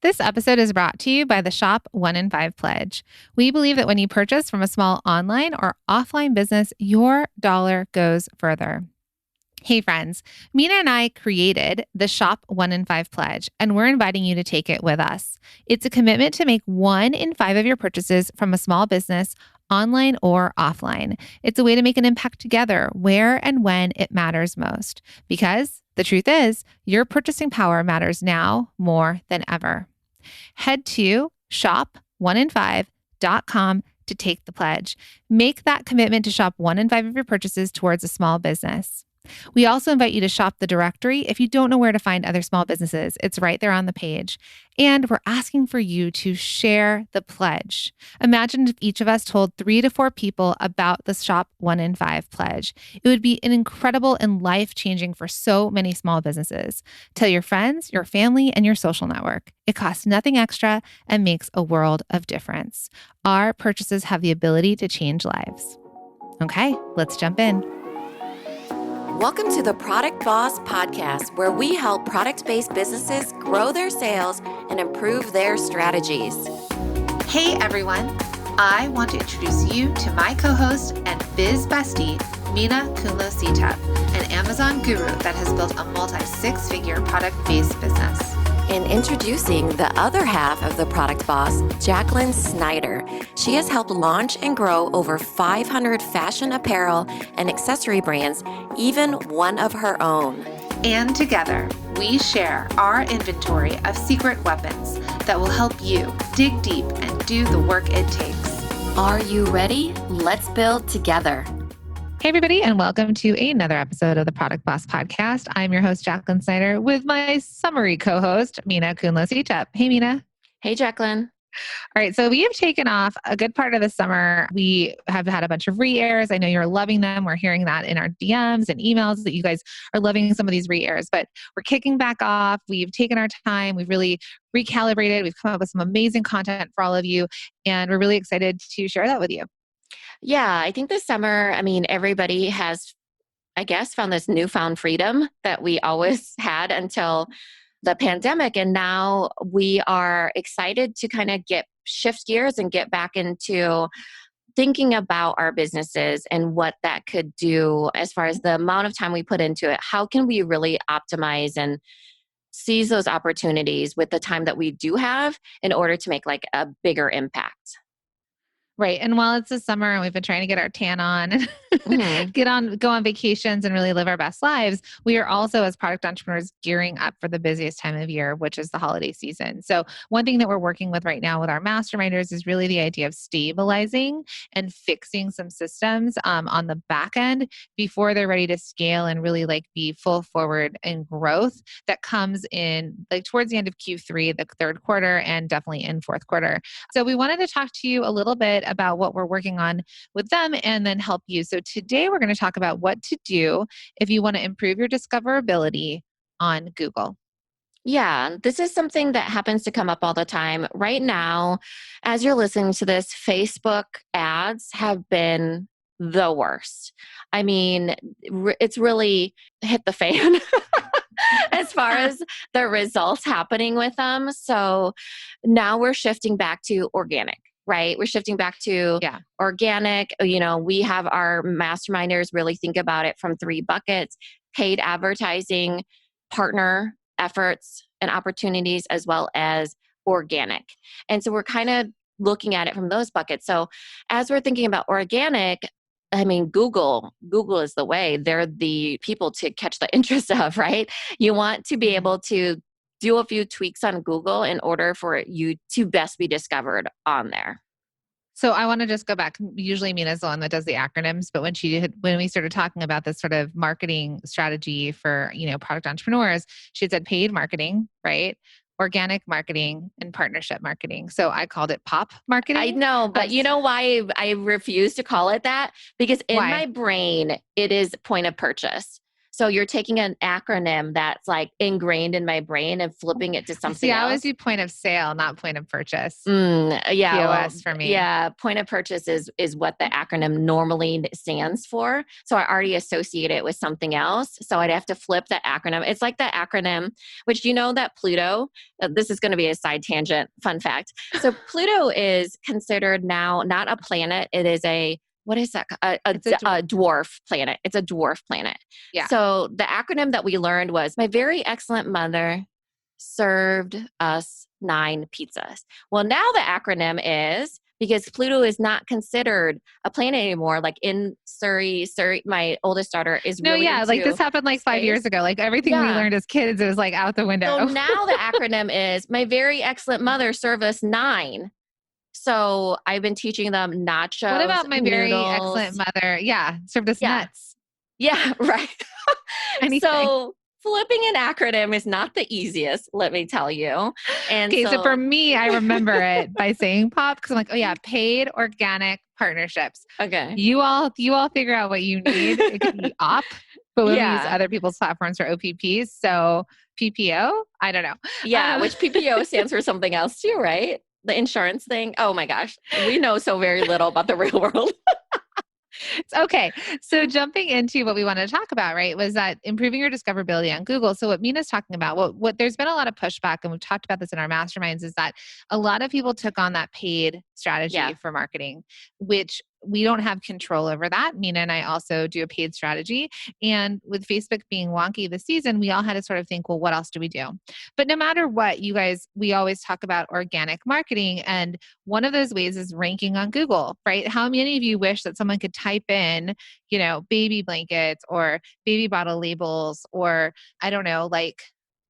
This episode is brought to you by the Shop 1 in 5 Pledge. We believe that when you purchase from a small online or offline business, your dollar goes further. Hey friends, Mina and I created the Shop 1 in 5 Pledge, and we're inviting you to take it with us. It's a commitment to make 1 in 5 of your purchases from a small business, online or offline. It's a way to make an impact together where and when it matters most. Because the truth is, your purchasing power matters now more than ever. Head to shop1in5.com to take the pledge. Make that commitment to shop 1 in 5 of your purchases towards a small business. We also invite you to shop the directory if you don't know where to find other small businesses. It's right there on the page. And we're asking for you to share the pledge. Imagine if each of us told 3 to 4 people about the Shop 1 in 5 pledge. It would be an incredible and life-changing for so many small businesses. Tell your friends, your family, and your social network. It costs nothing extra and makes a world of difference. Our purchases have the ability to change lives. Okay, let's jump in. Welcome to the Product Boss Podcast, where we help product-based businesses grow their sales and improve their strategies. Hey everyone, I want to introduce you to my co-host and biz bestie, Mina Kunlo-Sitep, an Amazon guru that has built a multi-6-figure product-based business. And introducing the other half of the Product Boss, Jacqueline Snyder. She has helped launch and grow over 500 fashion apparel and accessory brands, even one of her own. And together, we share our inventory of secret weapons that will help you dig deep and do the work it takes. Are you ready? Let's build together. Hey, everybody, and welcome to another episode of the Product Boss Podcast. I'm your host, Jacqueline Snyder, with my summary co-host, Mina Kunlo-Sitep. Hey, Mina. Hey, Jacqueline. All right, so we have taken off a good part of the summer. We have had a bunch of re-airs. I know you're loving them. We're hearing that in our DMs and emails that you guys are loving some of these re-airs, but we're kicking back off. We've taken our time. We've really recalibrated. We've come up with some amazing content for all of you, and we're really excited to share that with you. Yeah, I think this summer, everybody has, found this newfound freedom that we always had until the pandemic. And now we are excited to kind of shift gears and get back into thinking about our businesses and what that could do as far as the amount of time we put into it. How can we really optimize and seize those opportunities with the time that we do have in order to make like a bigger impact? Right. And while it's the summer and we've been trying to get our tan on and go on vacations and really live our best lives, we are also, as product entrepreneurs, gearing up for the busiest time of year, which is the holiday season. So one thing that we're working with right now with our masterminders is really the idea of stabilizing and fixing some systems on the back end before they're ready to scale and really be full forward in growth that comes in towards the end of Q3, the third quarter, and definitely in fourth quarter. So we wanted to talk to you a little bit about what we're working on with them and then help you. So today we're going to talk about what to do if you want to improve your discoverability on Google. Yeah, this is something that happens to come up all the time. Right now, as you're listening to this, Facebook ads have been the worst. It's really hit the fan as far as the results happening with them. So now we're shifting back to organic. Right? We're shifting back to organic. We have our masterminders really think about it from 3 buckets: paid advertising, partner efforts and opportunities, as well as organic. And so we're kind of looking at it from those buckets. So as we're thinking about organic, Google is the way. They're the people to catch the interest of, right? You want to be able to do a few tweaks on Google in order for you to best be discovered on there. So I want to just go back. Usually Mina's the one that does the acronyms, but when we started talking about this sort of marketing strategy for, product entrepreneurs, she had said paid marketing, right? Organic marketing and partnership marketing. So I called it pop marketing. I know, but you know why I refuse to call it that? Because in my brain, it is point of purchase. So you're taking an acronym that's like ingrained in my brain and flipping it to something See, I always else. do point of sale, not point of purchase. Yeah, well, POS for me. yeah, point of purchase is what the acronym normally stands for. So I already associate it with something else. So I'd have to flip the acronym. It's like the acronym, which you know that Pluto, this is going to be a side tangent, fun fact. So Pluto is considered now not a planet. It is what is that? A dwarf planet. It's a dwarf planet. Yeah. So the acronym that we learned was my very excellent mother served us 9 pizzas. Well, now the acronym is, because Pluto is not considered a planet anymore, like in Surrey, my oldest daughter is really like this happened like 5 years ago. Like everything we learned as kids, it was like out the window. So now the acronym is my very excellent mother served us 9. So I've been teaching them nachos. What about my noodles. very excellent mother? Yeah, served us nuts. Yeah, right. Anything. So flipping an acronym is not the easiest, let me tell you. And okay, so for me, I remember it by saying POP because I'm like, oh yeah, paid organic partnerships. Okay. You all figure out what you need. It could be OP, but we use other people's platforms for OPPs. So PPO, I don't know. Yeah, which PPO stands for something else too, right? The insurance thing. Oh my gosh. We know so very little about the real world. Okay. So jumping into what we wanted to talk about, right, was that improving your discoverability on Google. So what Mina's talking about, what there's been a lot of pushback, and we've talked about this in our masterminds, is that a lot of people took on that paid strategy for marketing, which we don't have control over that. Mina and I also do a paid strategy. And with Facebook being wonky this season, we all had to sort of think, well, what else do we do? But no matter what, you guys, we always talk about organic marketing. And one of those ways is ranking on Google, right? How many of you wish that someone could type in, baby blankets or baby bottle labels or I don't know, like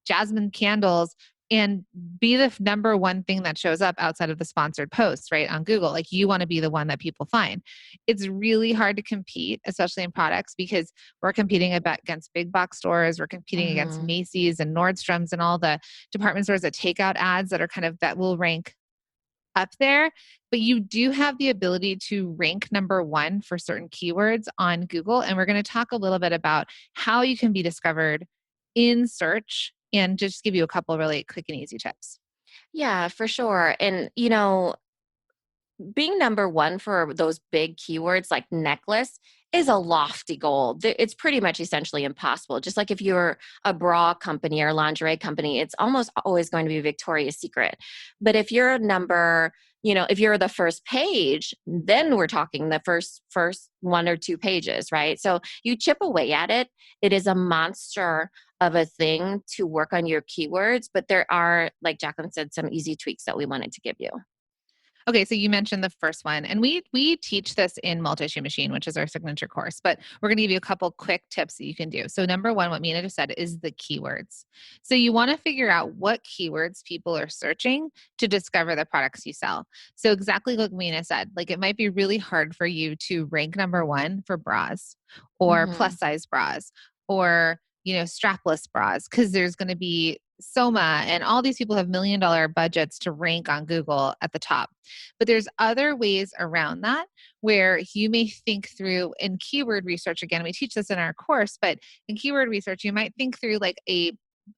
jasmine candles and be the number one thing that shows up outside of the sponsored posts, right, on Google? Like you want to be the one that people find. It's really hard to compete, especially in products, because we're competing against big box stores. We're competing against Macy's and Nordstrom's and all the department stores that take out ads that are that will rank up there. But you do have the ability to rank number one for certain keywords on Google. And we're going to talk a little bit about how you can be discovered in search and just give you a couple really quick and easy tips. Yeah, for sure. And, being number one for those big keywords like necklace is a lofty goal. It's pretty much essentially impossible. Just like if you're a bra company or lingerie company, it's almost always going to be Victoria's Secret. But if you're if you're the first page, then we're talking the first 1 or 2 pages, right? So you chip away at it. It is a monster of a thing to work on your keywords, but there are, like Jacqueline said, some easy tweaks that we wanted to give you. Okay, so you mentioned the first one, and we teach this in Multi-Issue Machine, which is our signature course, but we're going to give you a couple quick tips that you can do. So number one, what Mina just said, is the keywords. So you want to figure out what keywords people are searching to discover the products you sell. So exactly like Mina said, like it might be really hard for you to rank number one for bras or plus size bras or strapless bras, because there's going to be Soma and all these people have $1 million budgets to rank on Google at the top. But there's other ways around that where you may think through in keyword research. Again, we teach this in our course, but in keyword research, you might think through like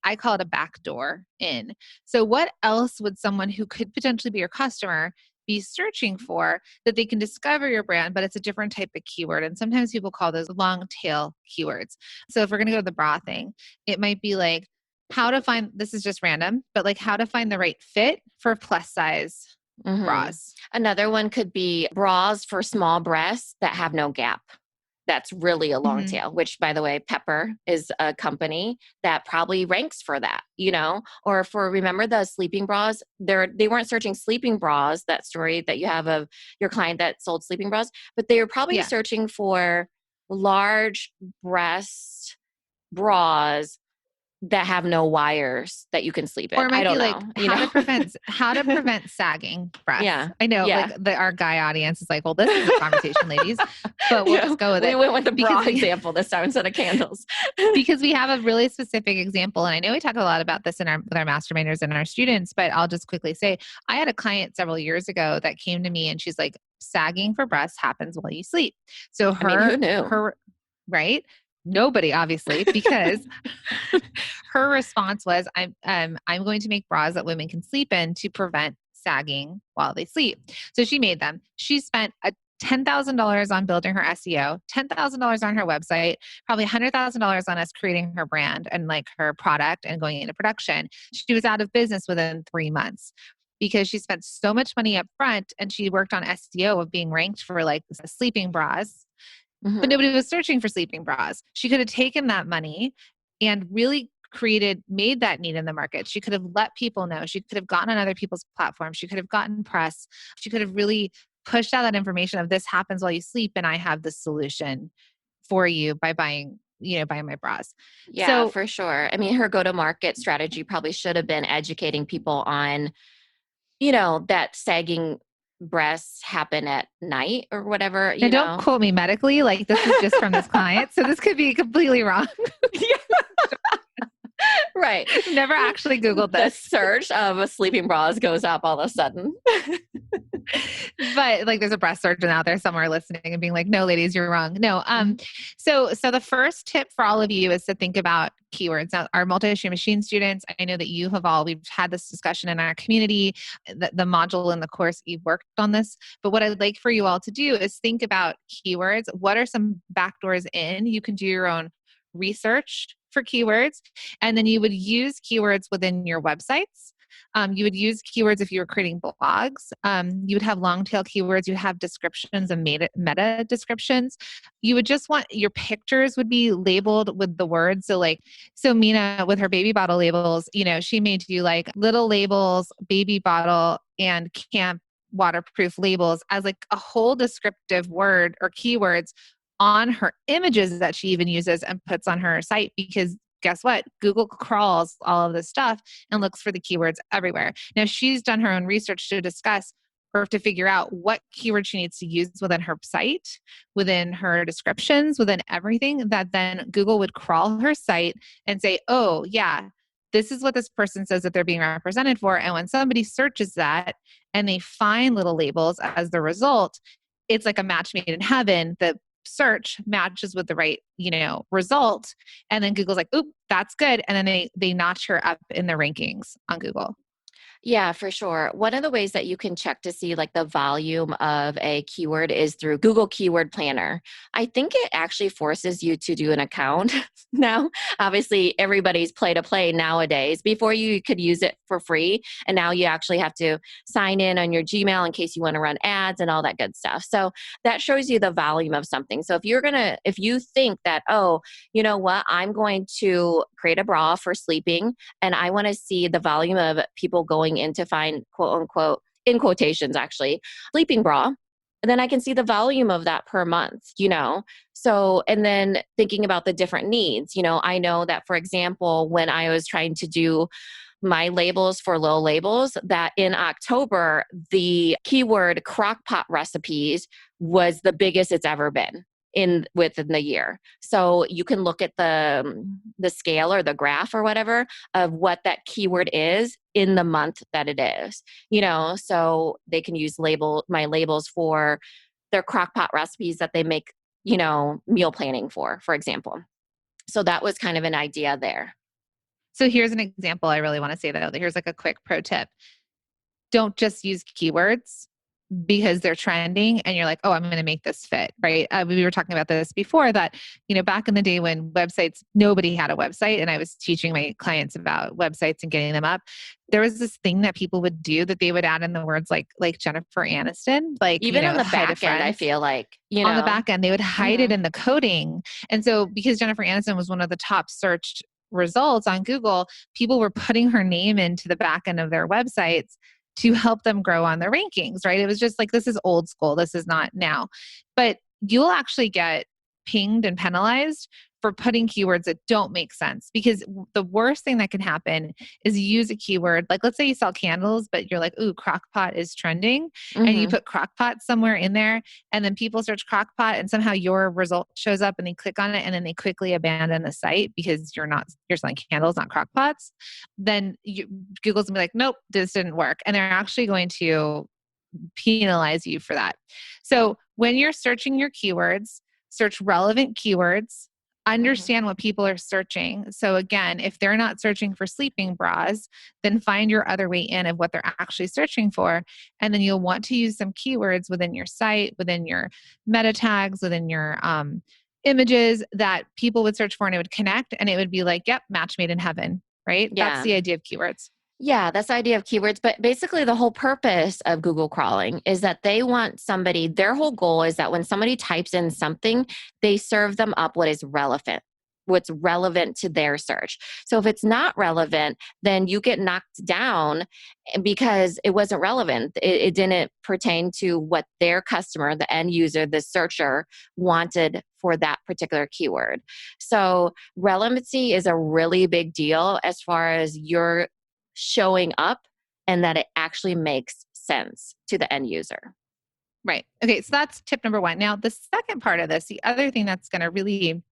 I call it a backdoor in. So what else would someone who could potentially be your customer be searching for that they can discover your brand, but it's a different type of keyword. And sometimes people call those long tail keywords. So if we're going to go to the bra thing, it might be like how to find, this is just random, but like how to find the right fit for plus size bras. Another one could be bras for small breasts that have no gap. That's really a long tail, which by the way, Pepper is a company that probably ranks for that, or remember the sleeping bras, they weren't searching sleeping bras, that story that you have of your client that sold sleeping bras, but they were probably searching for large breast bras that have no wires that you can sleep in. Or it might I don't be know. like how to prevent sagging breasts. Yeah. I know our guy audience is like, well, this is a conversation, ladies, but we'll just go with it. We went with the bra example this time instead of candles. Because we have a really specific example. And I know we talk a lot about this with our masterminders and our students, but I'll just quickly say, I had a client several years ago that came to me and she's like, sagging for breasts happens while you sleep. So who knew? Right? Nobody, obviously, because her response was, I'm going to make bras that women can sleep in to prevent sagging while they sleep. So she made them. She spent a $10,000 on building her SEO, $10,000 on her website, probably $100,000 on us creating her brand and like her product and going into production. She was out of business within 3 months because she spent so much money up front and she worked on SEO of being ranked for like sleeping bras, but Mm-hmm. nobody was searching for sleeping bras. She could have taken that money and really made that need in the market. She could have let people know. She could have gotten on other people's platforms. She could have gotten press. She could have really pushed out that information of this happens while you sleep and I have the solution for you by buying my bras. Yeah, So for sure. I mean, her go-to-market strategy probably should have been educating people on, that sagging breasts happen at night or whatever, now don't quote me medically, like this is just from this client. So this could be completely wrong. Right. I've never actually Googled The this. search of sleeping bras goes up all of a sudden. But like there's a breast surgeon out there somewhere listening and being like, no, ladies, you're wrong. No. Mm-hmm. So the first tip for all of you is to think about keywords. Now, our multi-stream machine students, I know that we've had this discussion in our community, the module in the course, you've worked on this. But what I'd like for you all to do is think about keywords. What are some backdoors in? You can do your own research for keywords, and then you would use keywords within your websites. You would use keywords if you were creating blogs. You would have long tail keywords. You have descriptions and meta descriptions. You would just want your pictures would be labeled with the words. So Mina with her baby bottle labels, she made you like little labels, baby bottle, and camp waterproof labels as like a whole descriptive word or keywords on her images that she even uses and puts on her site, because guess what? Google crawls all of this stuff and looks for the keywords everywhere. Now, she's done her own research to discuss or to figure out what keyword she needs to use within her site, within her descriptions, within everything, that then Google would crawl her site and say, oh, yeah, this is what this person says that they're being represented for. And when somebody searches that and they find little labels as the result, it's like a match made in heaven. The search matches with the right, result. And then Google's like, oop, that's good. And then they notch her up in the rankings on Google. Yeah, for sure. One of the ways that you can check to see like the volume of a keyword is through Google Keyword Planner. I think it actually forces you to do an account now. Obviously, everybody's play to play nowadays. Before you could use it for free, and now you actually have to sign in on your Gmail in case you want to run ads and all that good stuff. So that shows you the volume of something. So if you think that, oh, you know what, I'm going to create a bra for sleeping and I want to see the volume of people going in to find quote unquote, in quotations actually, sleeping bra, and then I can see the volume of that per month. So, and then thinking about the different needs, I know that, for example, when I was trying to do my labels for Lil Labels, that in October, the keyword crock pot recipes was the biggest it's ever been within the year. So you can look at the scale or the graph or whatever of what that keyword is in the month that it is, so they can use my labels for their crock pot recipes that they make, meal planning for example. So that was kind of an idea there. So here's an example I really want to say, though. Here's like a quick pro tip. Don't just use keywords because they're trending and you're like, oh, I'm going to make this fit, right? We were talking about this before that, back in the day when nobody had a website and I was teaching my clients about websites and getting them up, there was this thing that people would do that they would add in the words like Jennifer Aniston, like, even on the hide a back end, friend. I feel like, on the back end, they would hide it in the coding. And so because Jennifer Aniston was one of the top searched results on Google, people were putting her name into the back end of their websites to help them grow on their rankings, right? It was just like, this is old school. This is not now. But you'll actually get pinged and penalized for putting keywords that don't make sense, because the worst thing that can happen is you use a keyword. Like, let's say you sell candles, but you're like, ooh, crock pot is trending. And you put crock pot somewhere in there, and then people search crock pot and somehow your result shows up and they click on it and then they quickly abandon the site because you're selling candles, not crock pots. Then Google's gonna be like, nope, this didn't work. And they're actually going to penalize you for that. So when you're searching your keywords, search relevant keywords Understand what people are searching. So again, if they're not searching for sleeping bras, then find your other way in of what they're actually searching for. And then you'll want to use some keywords within your site, within your meta tags, within your images that people would search for, and it would connect, and it would be like, yep, match made in heaven, right? That's Yeah. the idea of keywords. Yeah, that's the idea of keywords. But basically, the whole purpose of Google crawling is that they want somebody, their whole goal is that when somebody types in something, they serve them up what is relevant, what's relevant to their search. So if it's not relevant, then you get knocked down because it wasn't relevant. It didn't pertain to what their customer, the end user, the searcher wanted for that particular keyword. So relevancy is a really big deal as far as your showing up and that it actually makes sense to the end user. Right. Okay. So that's tip number one. Now, the second part of this, the other thing that's going to really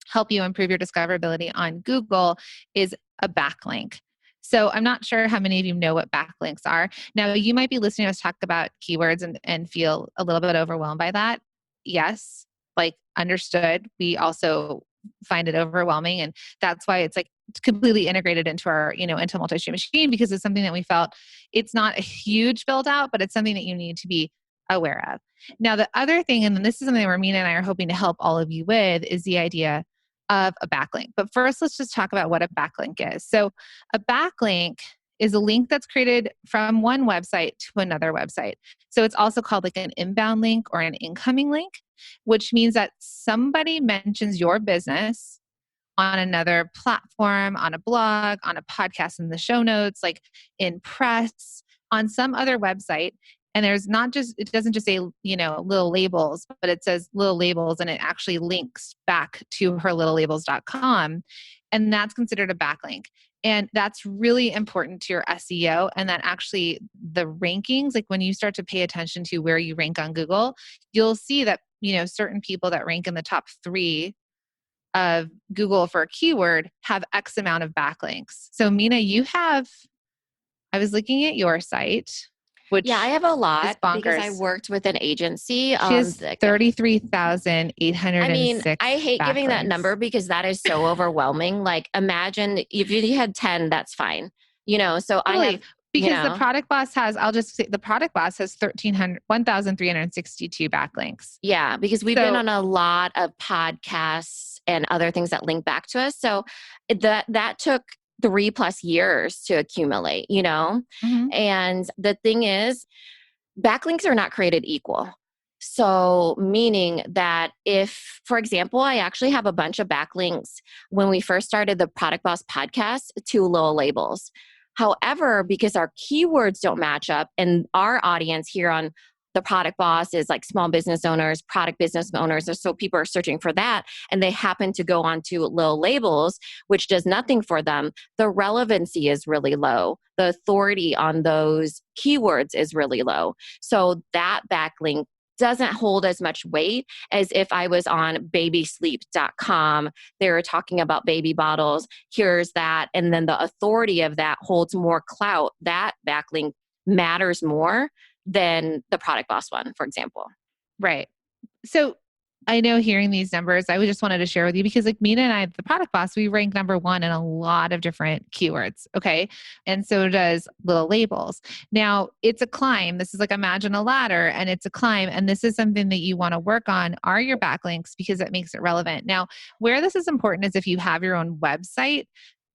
help you improve your discoverability on Google is a backlink. So I'm not sure how many of you know what backlinks are. Now, you might be listening to us talk about keywords and feel a little bit overwhelmed by that. Yes, like understood. We also find it overwhelming. And that's why it's like completely integrated into our, into multi-stream machine, because it's something that we felt it's not a huge build out, but it's something that you need to be aware of. Now, the other thing, and this is something where Mina and I are hoping to help all of you with, is the idea of a backlink. But first, let's just talk about what a backlink is. So a backlink is a link that's created from one website to another website. So it's also called like an inbound link or an incoming link, which means that somebody mentions your business on another platform, on a blog, on a podcast in the show notes, like in press, on some other website. And there's not just, it doesn't just say, little labels, but it says little labels, and it actually links back to herlittlelabels.com. And that's considered a backlink. And that's really important to your SEO. And that actually the rankings, like when you start to pay attention to where you rank on Google, you'll see that, certain people that rank in the top 3 of Google for a keyword have X amount of backlinks. So Mina, I was looking at your site, which I have a lot is bonkers. because I worked with an agency. She has 33,806 I hate giving that number because that is so overwhelming. Like imagine if you had 10, that's fine. So totally. I have, because the Product Boss has, I'll just say the Product Boss has 1,362 backlinks. Yeah, because we've been on a lot of podcasts and other things that link back to us. So that took 3+ years to accumulate, Mm-hmm. And the thing is, backlinks are not created equal. So meaning that if, for example, I actually have a bunch of backlinks when we first started the Product Boss podcast to Little Labels. However, because our keywords don't match up and our audience here on the Product Boss is like small business owners, product business owners, so people are searching for that, and they happen to go on to Little Labels, which does nothing for them, the relevancy is really low. The authority on those keywords is really low. So that backlink doesn't hold as much weight as if I was on babysleep.com. They were talking about baby bottles. Here's that. And then the authority of that holds more clout. That backlink matters more than the Product Boss one, for example. Right. So I know hearing these numbers, I just wanted to share with you because like Mina and I, the Product Boss, we rank number 1 in a lot of different keywords. Okay. And so does Little Labels. Now it's a climb. This is like imagine a ladder, and it's a climb. And this is something that you want to work on are your backlinks, because it makes it relevant. Now, where this is important is if you have your own website,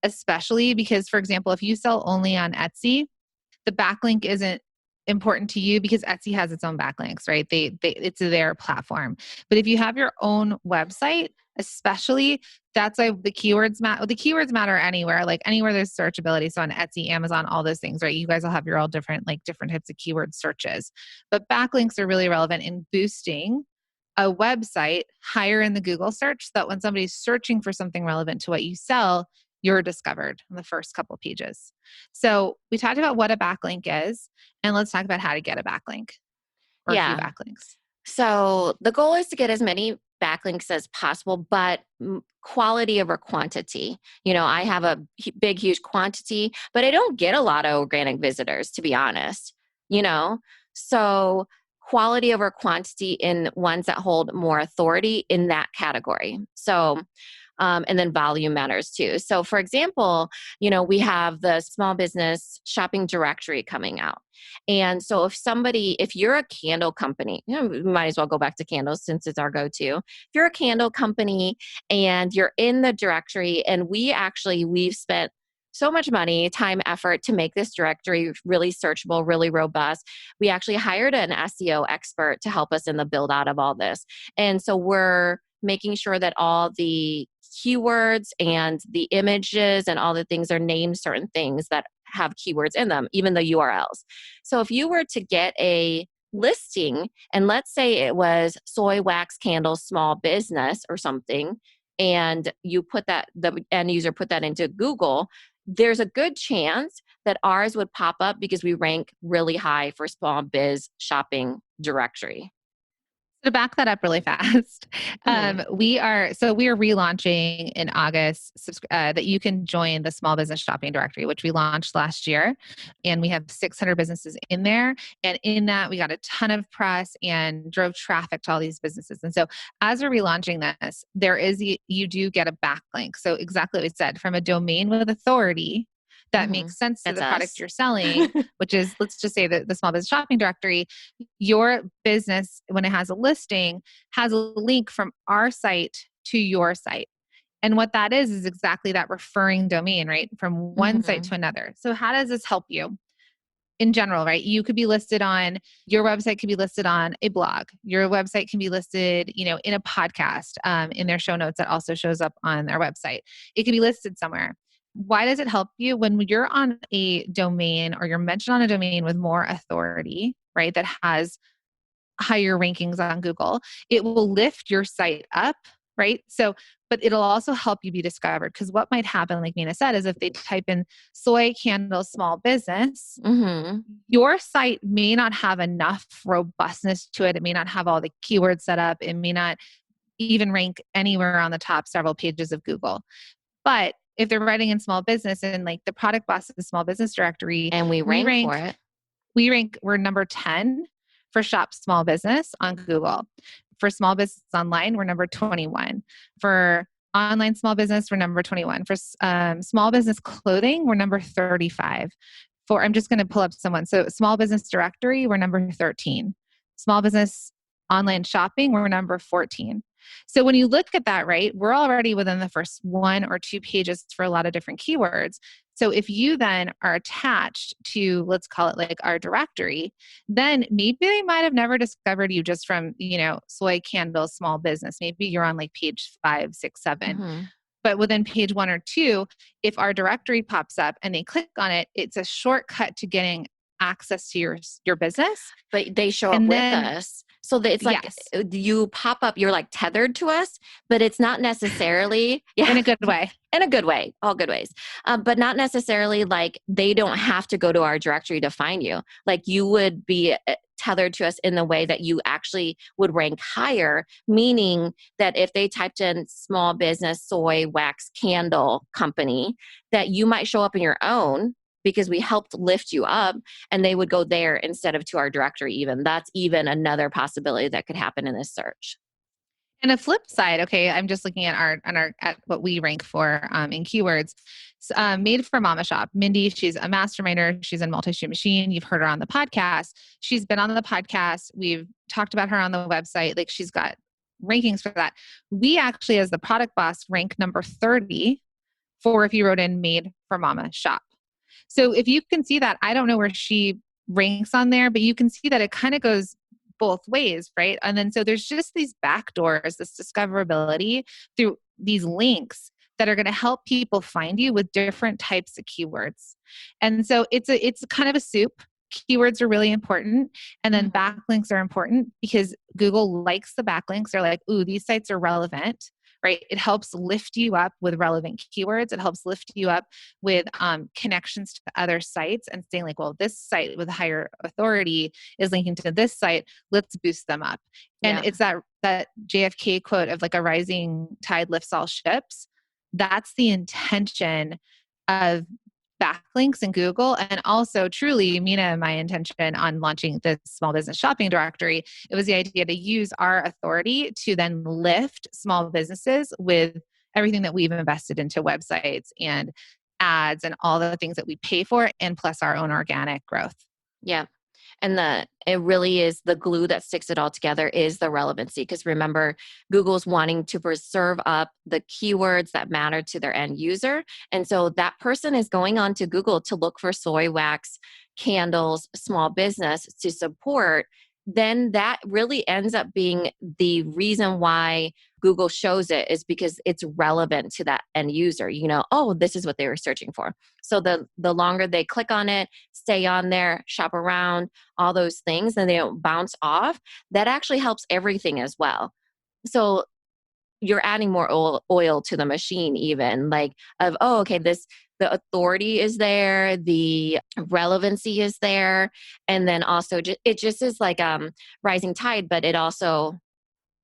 especially because, for example, if you sell only on Etsy, the backlink isn't important to you because Etsy has its own backlinks, right? It's their platform. But if you have your own website, especially, that's why the keywords matter. The keywords matter anywhere, like anywhere there's searchability. So on Etsy, Amazon, all those things, right? You guys will have your all different types of keyword searches. But backlinks are really relevant in boosting a website higher in the Google search so that when somebody's searching for something relevant to what you sell, you're discovered in the first couple of pages. So we talked about what a backlink is, and let's talk about how to get a backlink or a few backlinks. So the goal is to get as many backlinks as possible, but quality over quantity. I have a big, huge quantity, but I don't get a lot of organic visitors, to be honest. So quality over quantity in ones that hold more authority in that category. So, and then volume matters too. So, for example, we have the small business shopping directory coming out. And so, if you're a candle company, we might as well go back to candles since it's our go-to. If you're a candle company and you're in the directory, and we've spent so much money, time, effort to make this directory really searchable, really robust. We actually hired an SEO expert to help us in the build out of all this. And so we're making sure that all the keywords and the images and all the things are named certain things that have keywords in them, even the URLs. So if you were to get a listing, and let's say it was soy wax candles small business or something, and the end user put that into Google, there's a good chance that ours would pop up because we rank really high for small biz shopping directory. To back that up really fast, we are relaunching in August that you can join the small business shopping directory, which we launched last year, and we have 600 businesses in there. And in that, we got a ton of press and drove traffic to all these businesses. And so, as we're relaunching this, you do get a backlink. So exactly what we said, from a domain with authority that makes sense to the product you're selling, which is, let's just say the small business shopping directory. Your business, when it has a listing, has a link from our site to your site. And what that is exactly that referring domain, right? From one site to another. So how does this help you? In general, right? Your website could be listed on a blog. Your website can be listed, in a podcast, in their show notes that also shows up on their website. It could be listed somewhere. Why does it help you? When you're on a domain or you're mentioned on a domain with more authority, right? That has higher rankings on Google, it will lift your site up, right? So, but it'll also help you be discovered, because what might happen, like Mina said, is if they type in soy candle small business, your site may not have enough robustness to it. It may not have all the keywords set up. It may not even rank anywhere on the top several pages of Google. But if they're writing in small business and like the product boss of the small business directory, and we rank for it. We're number 10 for shop small business on Google. For small business online, we're number 21. For online small business, we're number 21. For small business clothing, we're number 35. I'm just going to pull up someone. So small business directory, we're number 13. Small business online shopping, we're number 14. So when you look at that, right, we're already within the first 1 or 2 pages for a lot of different keywords. So if you then are attached to, let's call it like our directory, then maybe they might have never discovered you just from, soy candle small business. Maybe you're on like page 5, 6, 7. But within page 1 or 2, if our directory pops up and they click on it, it's a shortcut to getting access to your business. But they show up with us. So that it's like you pop up, you're like tethered to us, but it's not necessarily in a good way. In a good way, all good ways. But not necessarily like they don't have to go to our directory to find you. Like you would be tethered to us in the way that you actually would rank higher, meaning that if they typed in small business soy wax candle company, that you might show up in your own, because we helped lift you up, and they would go there instead of to our directory even. That's even another possibility that could happen in this search. And a flip side, okay, I'm just looking at at what we rank for in keywords. Made for Mama Shop. Mindy, she's a masterminder. She's in Multi-Shoot Machine. You've heard her on the podcast. She's been on the podcast. We've talked about her on the website. Like she's got rankings for that. We actually, as the product boss, rank number 30 for if you wrote in Made for Mama Shop. So if you can see that, I don't know where she ranks on there, but you can see that it kind of goes both ways, right? And then so there's just these backdoors, this discoverability through these links that are going to help people find you with different types of keywords. And so it's kind of a soup. Keywords are really important. And then backlinks are important because Google likes the backlinks. They're like, ooh, these sites are relevant, right? It helps lift you up with relevant keywords. It helps lift you up with connections to other sites and saying like, well, this site with higher authority is linking to this site. Let's boost them up. And it's that JFK quote of like a rising tide lifts all ships. That's the intention of backlinks in Google. And also truly, Mina and my intention on launching the small business shopping directory, it was the idea to use our authority to then lift small businesses with everything that we've invested into websites and ads and all the things that we pay for, and plus our own organic growth. Yeah. And it really is the glue that sticks it all together is the relevancy. Because remember, Google's wanting to preserve up the keywords that matter to their end user. And so that person is going on to Google to look for soy wax, candles, small business to support. Then that really ends up being the reason why Google shows it, is because it's relevant to that end user. You know, oh, this is what they were searching for. So the longer they click on it, stay on there, shop around, all those things, and they don't bounce off, that actually helps everything as well. So you're adding more oil to the machine, even like of, oh, okay, the authority is there, the relevancy is there, and then also it just is like rising tide, but it also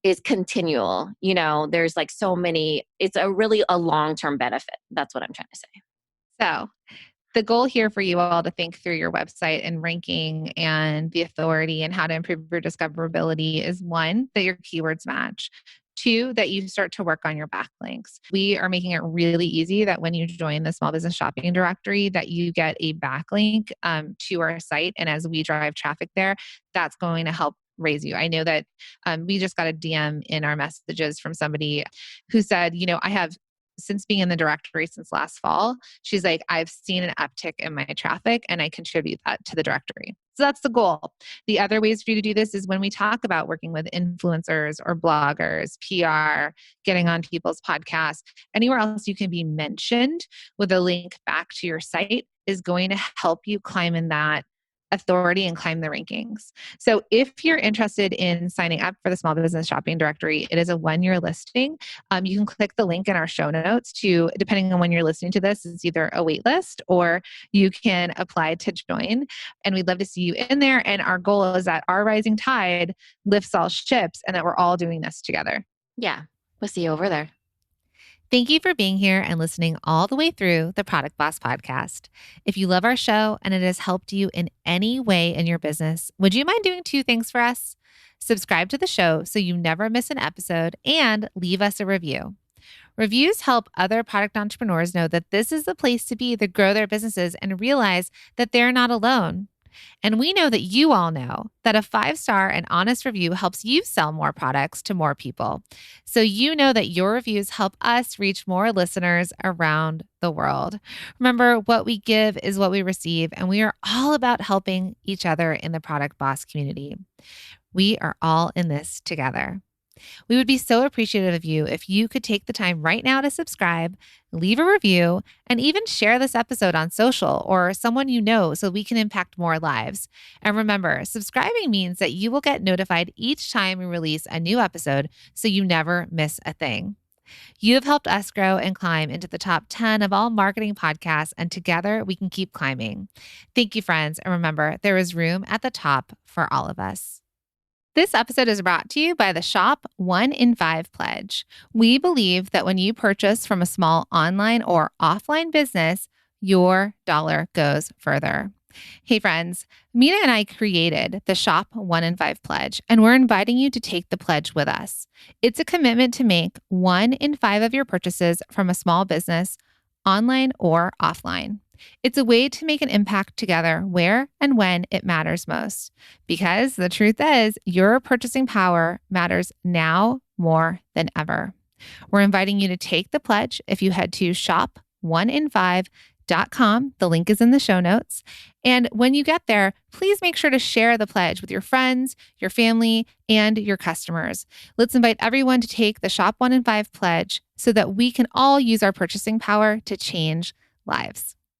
is continual. You know, there's like so many, it's a long-term benefit. That's what I'm trying to say. So the goal here for you all to think through your website and ranking and the authority and how to improve your discoverability is 1, that your keywords match. 2, that you start to work on your backlinks. We are making it really easy that when you join the small business shopping directory, that you get a backlink to our site. And as we drive traffic there, that's going to help raise you. I know that we just got a DM in our messages from somebody who said, you know, I have, since being in the directory since last fall, she's like, I've seen an uptick in my traffic and I contribute that to the directory. So that's the goal. The other ways for you to do this is when we talk about working with influencers or bloggers, PR, getting on people's podcasts, anywhere else you can be mentioned with a link back to your site is going to help you climb in that authority and climb the rankings. So if you're interested in signing up for the small business shopping directory, it is a 1-year listing. You can click the link in our show notes to, depending on when you're listening to this, it's either a wait list or you can apply to join. And we'd love to see you in there. And our goal is that our rising tide lifts all ships and that we're all doing this together. Yeah. We'll see you over there. Thank you for being here and listening all the way through the Product Boss podcast. If you love our show and it has helped you in any way in your business, would you mind doing 2 things for us? Subscribe to the show so you never miss an episode and leave us a review. Reviews help other product entrepreneurs know that this is the place to be to grow their businesses and realize that they're not alone. And we know that you all know that a 5-star and honest review helps you sell more products to more people. So you know that your reviews help us reach more listeners around the world. Remember, what we give is what we receive, and we are all about helping each other in the Product Boss community. We are all in this together. We would be so appreciative of you if you could take the time right now to subscribe, leave a review, and even share this episode on social or someone you know so we can impact more lives. And remember, subscribing means that you will get notified each time we release a new episode so you never miss a thing. You have helped us grow and climb into the top 10 of all marketing podcasts, and together we can keep climbing. Thank you, friends. And remember, there is room at the top for all of us. This episode is brought to you by the Shop 1 in 5 Pledge. We believe that when you purchase from a small online or offline business, your dollar goes further. Hey friends, Mina and I created the Shop 1 in 5 Pledge, and we're inviting you to take the pledge with us. It's a commitment to make 1 in 5 of your purchases from a small business, online or offline. It's a way to make an impact together where and when it matters most. Because the truth is, your purchasing power matters now more than ever. We're inviting you to take the pledge if you head to shop1in5.com. The link is in the show notes. And when you get there, please make sure to share the pledge with your friends, your family, and your customers. Let's invite everyone to take the Shop 1 in 5 pledge so that we can all use our purchasing power to change lives.